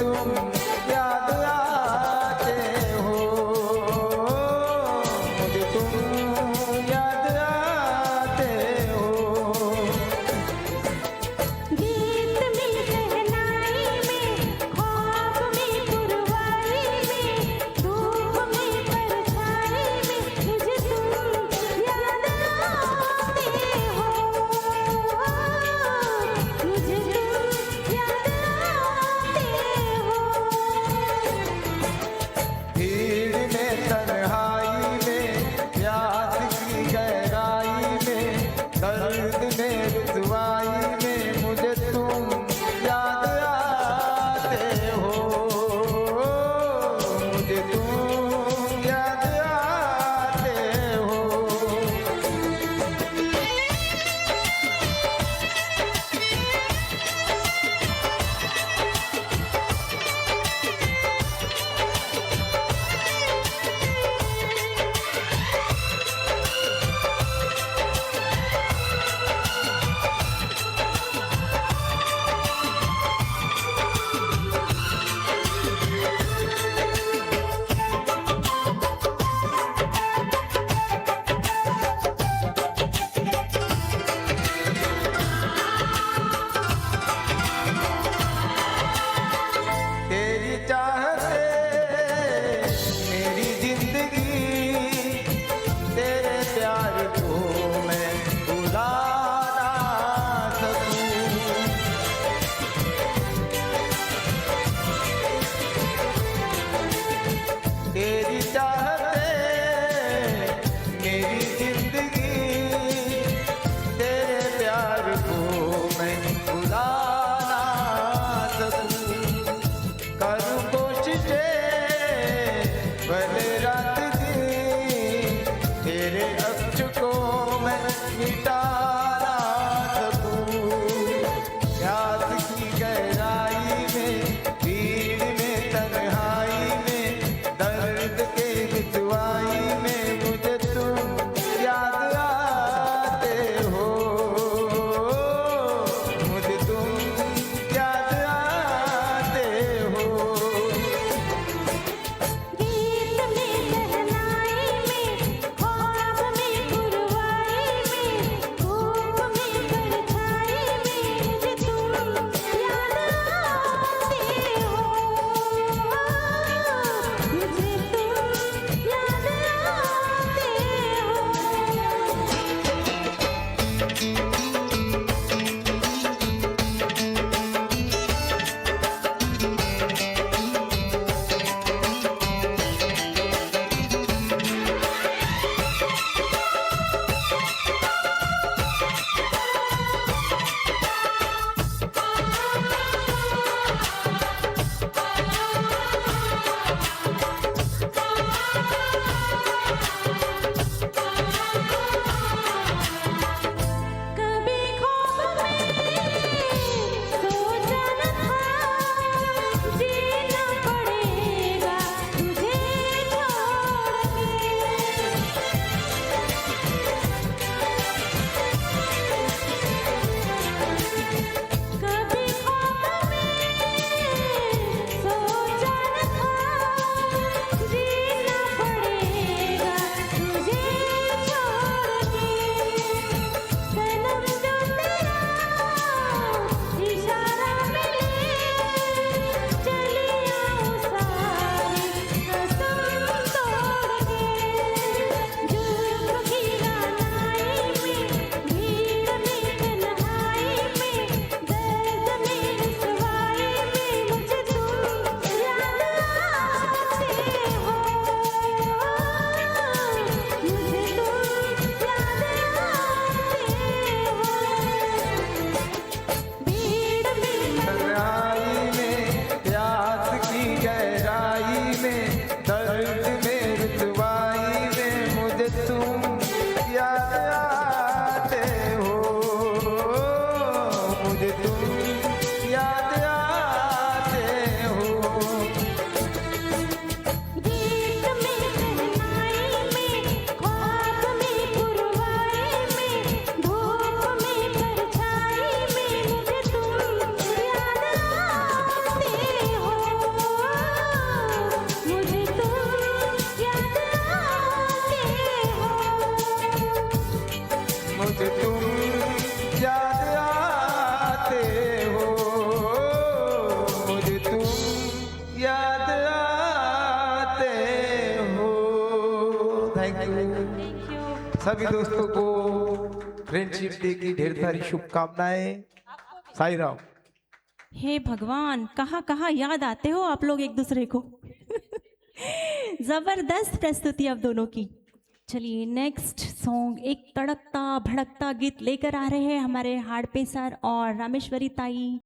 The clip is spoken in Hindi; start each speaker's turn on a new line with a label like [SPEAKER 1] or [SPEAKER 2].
[SPEAKER 1] तुम याद आते हो, मुझे तुम याद आते हो।
[SPEAKER 2] गीत में शहनाई में, ख्वाब में पुरवाई में, धूप में परछाई में, मुझे तुम याद आते हो, मुझे तुम याद आते हो।
[SPEAKER 1] भीड़ में तन्हाई में, याद की गहराई में, दर्द में रुसवाई में, मुझे तुम याद आते हो, मुझे तुम याद आते हो। तेरी चाहते मेरी जिंदगी, तेरे प्यार को मैं भुला ना सकूं। तेरी चाहते मेरी जिंदगी, तेरे प्यार को मैं भुला ना सकूं। करूं कोशिशें भले रात दिन, तेरे अक्ष को मैं मिटा ना सकूं। प्यास की गहराई में, भीड़ में तन्हाई में, दर्द के रुसवाई में, मुझे तुम याद आते हो, मुझे तुम याद आते हो।
[SPEAKER 2] गीत में शहनाई में, ख्वाब में पुरवाई में,
[SPEAKER 1] तुम याद आते हो, मुझे तुम याद आते हो। थैंक यू सभी दोस्तों को फ्रेंडशिप डे की ढेर सारी शुभकामनाएं। साई राम।
[SPEAKER 3] हे भगवान, कहाँ कहाँ याद आते हो आप लोग एक दूसरे को। जबरदस्त प्रस्तुति अब दोनों की। चलिए नेक्स्ट सॉन्ग, एक तड़कता भड़कता गीत लेकर आ रहे हैं हमारे हाड़पे सर और रामेश्वरी ताई।